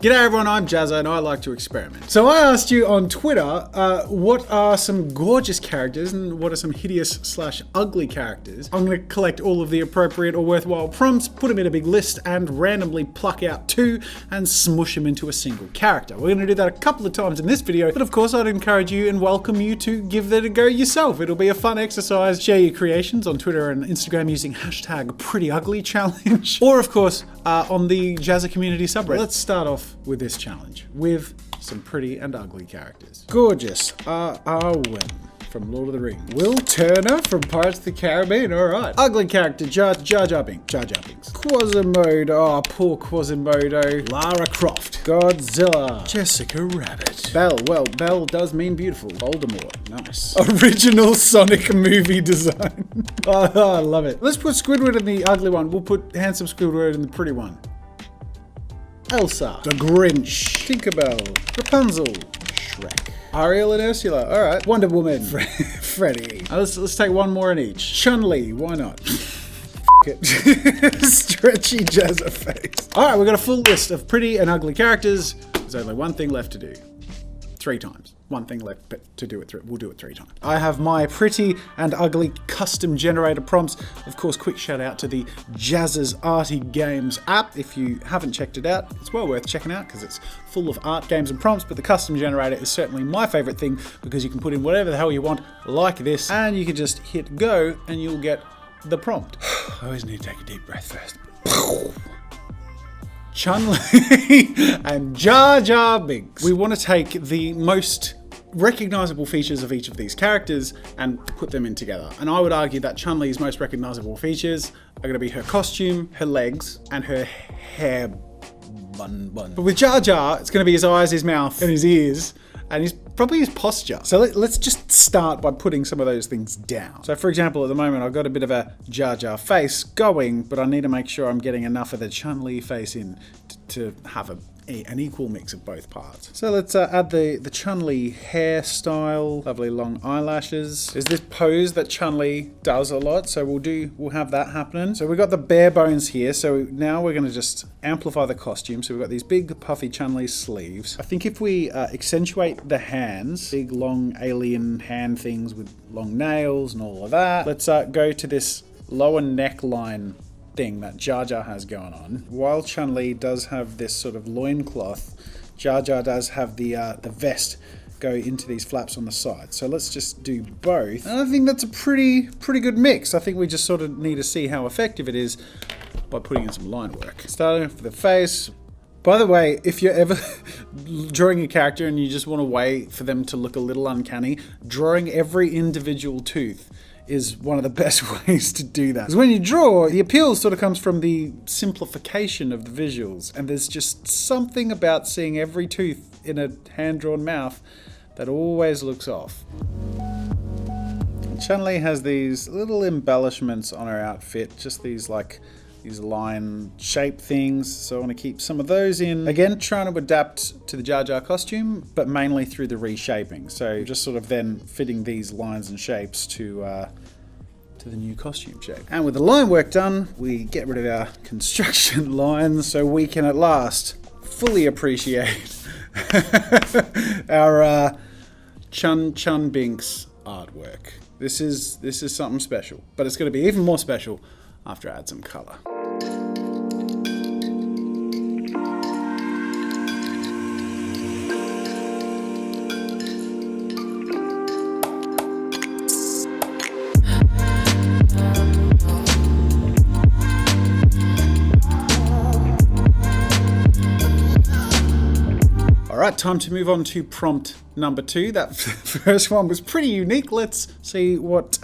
G'day everyone, I'm Jazza and I like to experiment. So I asked you on Twitter, what are some gorgeous characters and what are some hideous/ugly characters? I'm going to collect all of the appropriate or worthwhile prompts, put them in a big list and randomly pluck out two and smush them into a single character. We're going to do that a couple of times in this video, but of course I'd encourage you and welcome you to give that a go yourself. It'll be a fun exercise. Share your creations on Twitter and Instagram using #PrettyUglyChallenge or of course on the Jazza community subreddit. Let's start off with this challenge with some pretty and ugly characters. Gorgeous Arwen from Lord of the Rings. Will Turner from Pirates of the Caribbean. All right. Ugly character Jar Jar Binks. Quasimodo. Oh, poor Quasimodo. Lara Croft. Godzilla. Jessica Rabbit. Belle. Well, Belle does mean beautiful. Voldemort. Nice. Original Sonic movie design. Oh, I love it. Let's put Squidward in the ugly one. We'll put handsome Squidward in the pretty one. Elsa, the Grinch, Tinkerbell, Rapunzel, Shrek, Ariel and Ursula. All right, Wonder Woman, Freddy. Let's take one more in each. Chun-Li, why not? It. Stretchy Jazza face. All right, we've got a full list of pretty and ugly characters. There's only one thing left to do. 3 times. One thing left to do it. We'll do it 3 times. I have my pretty and ugly custom generator prompts. Of course, quick shout out to the Jazza's Arty Games app. If you haven't checked it out, it's well worth checking out because it's full of art, games and prompts. But the custom generator is certainly my favorite thing because you can put in whatever the hell you want like this and you can just hit go and you'll get the prompt. I always need to take a deep breath first. Chun-Li and Jar Jar Binks. We want to take the most recognizable features of each of these characters and put them in together. And I would argue that Chun-Li's most recognizable features are going to be her costume, her legs, and her hair bun. But with Jar Jar, it's going to be his eyes, his mouth, and his ears, and probably his posture. So let's just start by putting some of those things down. So for example, at the moment, I've got a bit of a Jar Jar face going, but I need to make sure I'm getting enough of the Chun-Li face in to have an equal mix of both parts. So let's add the Chun-Li hairstyle, lovely long eyelashes. There's this pose that Chun-Li does a lot, so we'll have that happening. So we've got the bare bones here, so now we're gonna just amplify the costume. So we've got these big puffy Chun-Li sleeves. I think if we accentuate the hands, big long alien hand things with long nails and all of that. Let's go to this lower neckline thing that Jar Jar has going on. While Chun-Li does have this sort of loincloth, Jar Jar does have the vest go into these flaps on the side. So let's just do both. And I think that's a pretty good mix. I think we just sort of need to see how effective it is by putting in some line work. Starting off with the face. By the way, if you're ever drawing a character and you just want to wait for them to look a little uncanny, drawing every individual tooth is one of the best ways to do that. Because when you draw, the appeal sort of comes from the simplification of the visuals. And there's just something about seeing every tooth in a hand-drawn mouth that always looks off. Chun-Li has these little embellishments on her outfit, just these line shape things. So I want to keep some of those in. Again, trying to adapt to the Jar Jar costume, but mainly through the reshaping. So just sort of then fitting these lines and shapes to the new costume shape. And with the line work done, we get rid of our construction lines so we can at last fully appreciate our Chun Binks artwork. This is something special, but it's going to be even more special after I add some color. All right, time to move on to prompt number 2. That first one was pretty unique. Let's see what's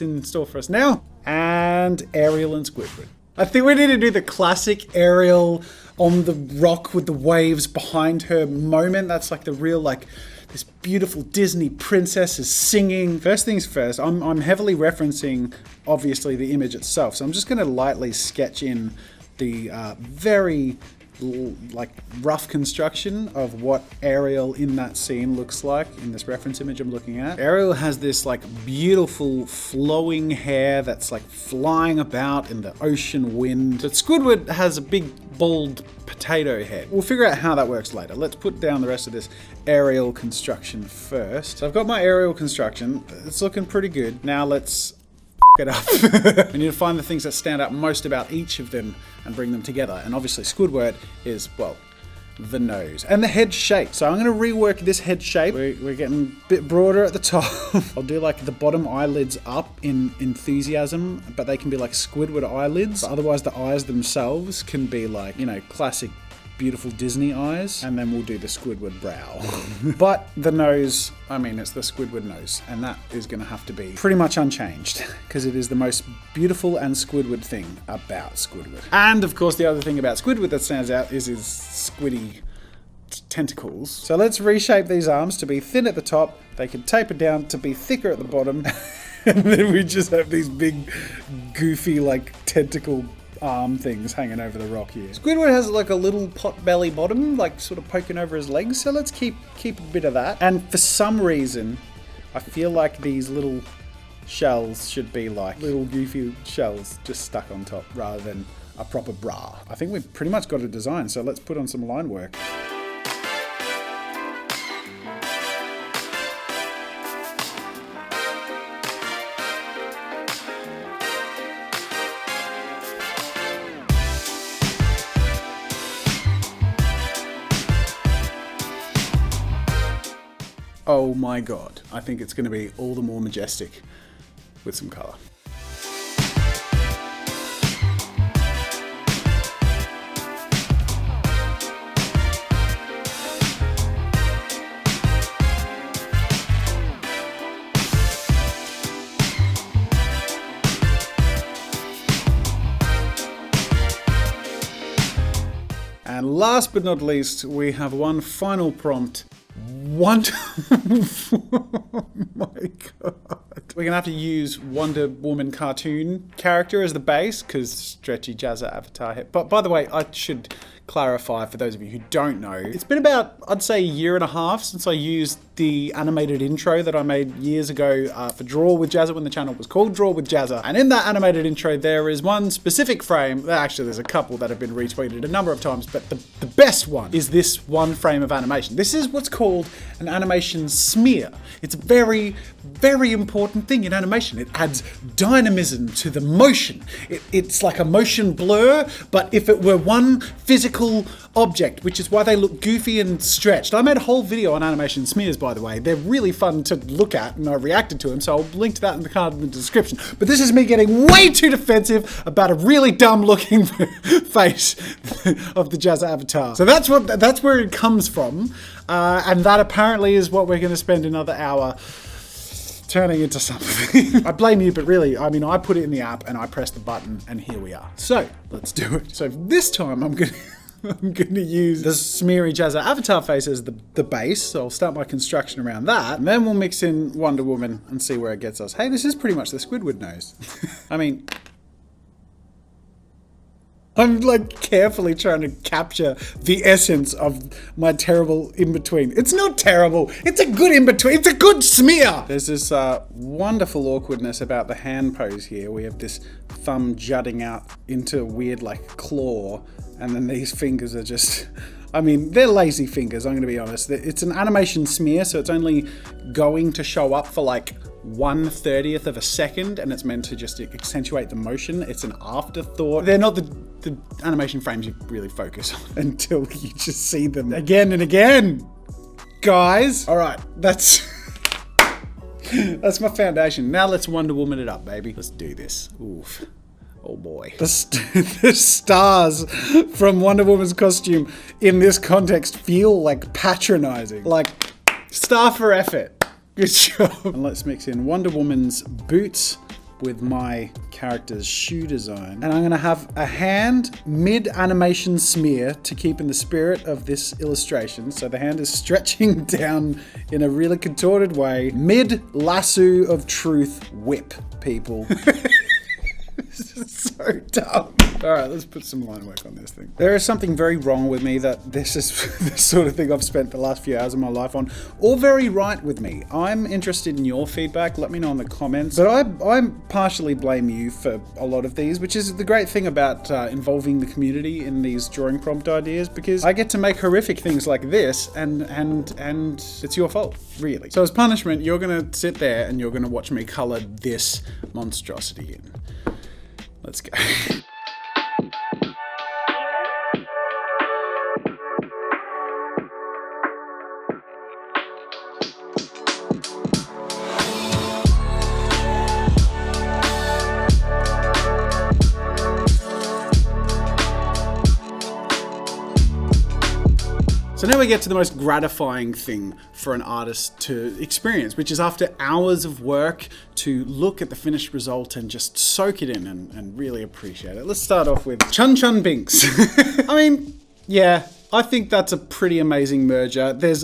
in store for us now. And Ariel and Squidward. I think we need to do the classic Ariel on the rock with the waves behind her moment. That's like the real, this beautiful Disney princess is singing. First things first, I'm heavily referencing, obviously, the image itself. So I'm just going to lightly sketch in the very like rough construction of what Ariel in that scene looks like in this reference image I'm looking at. Ariel has this like beautiful flowing hair that's like flying about in the ocean wind. But Squidward has a big bald potato head. We'll figure out how that works later. Let's put down the rest of this Ariel construction first. So I've got my Ariel construction. It's looking pretty good. Now let's it up. We need to find the things that stand out most about each of them and bring them together. And obviously Squidward is, well, the nose and the head shape. So I'm going to rework this head shape. We're getting a bit broader at the top. I'll do like the bottom eyelids up in enthusiasm, but they can be like Squidward eyelids. Otherwise the eyes themselves can be like, you know, classic beautiful Disney eyes, and then we'll do the Squidward brow. But the nose, I mean, it's the Squidward nose, and that is going to have to be pretty much unchanged because it is the most beautiful and Squidward thing about Squidward. And of course, the other thing about Squidward that stands out is his squiddy tentacles. So let's reshape these arms to be thin at the top. They can taper down to be thicker at the bottom, and then we just have these big, goofy, like tentacle arm things hanging over the rock here. Squidward has like a little pot belly bottom, like sort of poking over his legs, so let's keep a bit of that. And for some reason, I feel like these little shells should be like little goofy shells just stuck on top rather than a proper bra. I think we've pretty much got a design, so let's put on some line work. Oh my god, I think it's going to be all the more majestic with some colour. And last but not least, we have one final prompt. Oh my god. We're gonna have to use Wonder Woman cartoon character as the base because stretchy Jazza avatar head. But by the way, I should clarify for those of you who don't know, it's been about, I'd say, a year and a half since I used the animated intro that I made years ago for Draw with Jazza when the channel was called Draw with Jazza. And in that animated intro, there is one specific frame, actually there's a couple that have been retweeted a number of times, but the best one is this one frame of animation. This is what's called an animation smear. It's a very, very important thing in animation. It adds dynamism to the motion. It's like a motion blur, but if it were one physical object, which is why they look goofy and stretched. I made a whole video on animation smears, by the way. They're really fun to look at, and I reacted to them, so I'll link to that in the card in the description. But this is me getting way too defensive about a really dumb looking face of the Jazza avatar. So that's where it comes from, and that apparently is what we're going to spend another hour turning into something. I blame you, but really, I mean, I put it in the app and I pressed the button and here we are. So let's do it. So this time I'm going to use the smeary Jazza avatar face as the base. So I'll start my construction around that. And then we'll mix in Wonder Woman and see where it gets us. Hey, this is pretty much the Squidward nose. I mean, I'm like carefully trying to capture the essence of my terrible in-between. It's not terrible. It's a good in-between. It's a good smear. There's this wonderful awkwardness about the hand pose here. We have this thumb jutting out into a weird like claw, and then these fingers are just, I mean, they're lazy fingers, I'm going to be honest. It's an animation smear, so it's only going to show up for like 1/30th of a second, and it's meant to just accentuate the motion. It's an afterthought. They're not the animation frames you really focus on until you just see them again and again, guys. All right, that's my foundation. Now let's Wonder Woman it up, baby. Let's do this. Oof. Oh boy. The stars from Wonder Woman's costume in this context feel like patronizing. Like, star for effort. Good job. And let's mix in Wonder Woman's boots with my character's shoe design. And I'm gonna have a hand mid-animation smear to keep in the spirit of this illustration. So the hand is stretching down in a really contorted way. Mid-lasso of truth whip, people. This is so dumb. All right, let's put some line work on this thing. There is something very wrong with me that this is the sort of thing I've spent the last few hours of my life on, or very right with me. I'm interested in your feedback. Let me know in the comments. But I partially blame you for a lot of these, which is the great thing about involving the community in these drawing prompt ideas, because I get to make horrific things like this, and it's your fault, really. So as punishment, you're gonna sit there and you're gonna watch me color this monstrosity in. Let's go. So now we get to the most gratifying thing for an artist to experience, which is after hours of work to look at the finished result and just soak it in and really appreciate it. Let's start off with Chun Chun Binks. I mean, yeah, I think that's a pretty amazing merger. There's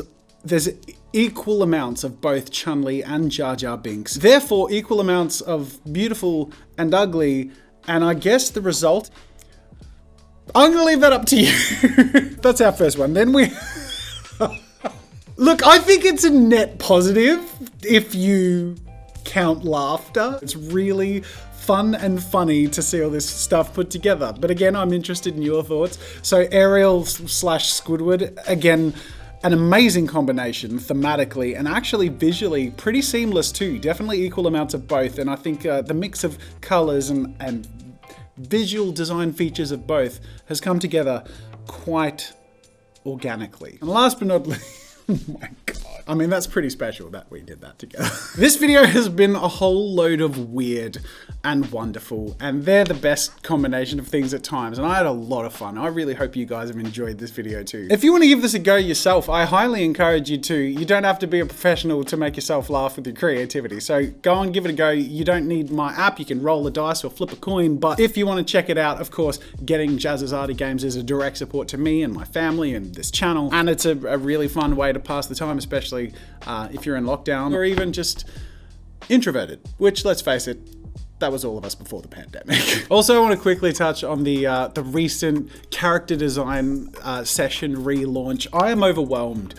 equal amounts of both Chun-Li and Jar Jar Binks. Therefore, equal amounts of beautiful and ugly, and I guess the result... I'm gonna leave that up to you. That's our first one. Then we... Look, I think it's a net positive if you count laughter. It's really fun and funny to see all this stuff put together. But again, I'm interested in your thoughts. So Ariel / Squidward, again, an amazing combination thematically and actually visually pretty seamless too. Definitely equal amounts of both. And I think the mix of colors and visual design features of both has come together quite organically. And last but not least, oh my God. I mean, that's pretty special that we did that together. This video has been a whole load of weird and wonderful, and they're the best combination of things at times, and I had a lot of fun. I really hope you guys have enjoyed this video too. If you want to give this a go yourself, I highly encourage you to. You don't have to be a professional to make yourself laugh with your creativity, so go and give it a go. You don't need my app. You can roll a dice or flip a coin, but if you want to check it out, of course, getting Jazza's Arty Games is a direct support to me and my family and this channel, and it's a really fun way to pass the time, especially if you're in lockdown or even just introverted, which, let's face it, that was all of us before the pandemic. Also, I want to quickly touch on the recent character design session relaunch. I am overwhelmed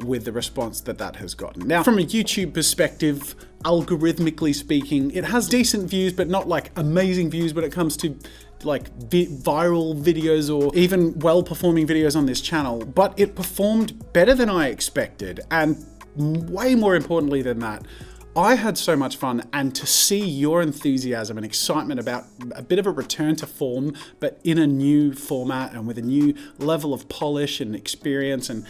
with the response that has gotten. Now, from a YouTube perspective, algorithmically speaking, it has decent views, but not like amazing views when it comes to like viral videos or even well-performing videos on this channel, but it performed better than I expected, and way more importantly than that, I had so much fun, and to see your enthusiasm and excitement about a bit of a return to form, but in a new format and with a new level of polish and experience and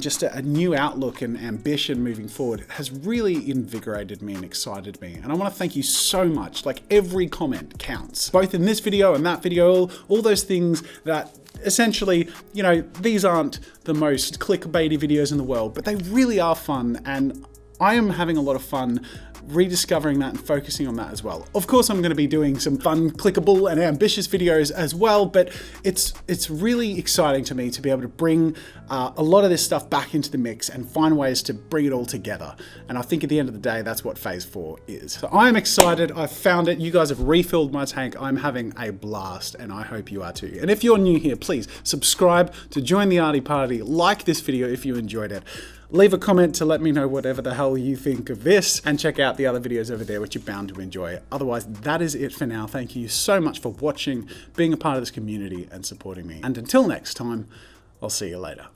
just a new outlook and ambition moving forward has really invigorated me and excited me. And I want to thank you so much. Like, every comment counts, both in this video and that video, all those things that essentially, you know, these aren't the most clickbaity videos in the world, but they really are fun, and I am having a lot of fun rediscovering that and focusing on that as well. Of course, I'm going to be doing some fun, clickable and ambitious videos as well, but it's really exciting to me to be able to bring a lot of this stuff back into the mix and find ways to bring it all together. And I think at the end of the day, that's what Phase 4 is. So I'm excited. I've found it. You guys have refilled my tank. I'm having a blast, and I hope you are too. And if you're new here, please subscribe to join the Arty Party. Like this video if you enjoyed it. Leave a comment to let me know whatever the hell you think of this, and check out the other videos over there, which you're bound to enjoy. Otherwise, that is it for now. Thank you so much for watching, being a part of this community, and supporting me. And until next time, I'll see you later.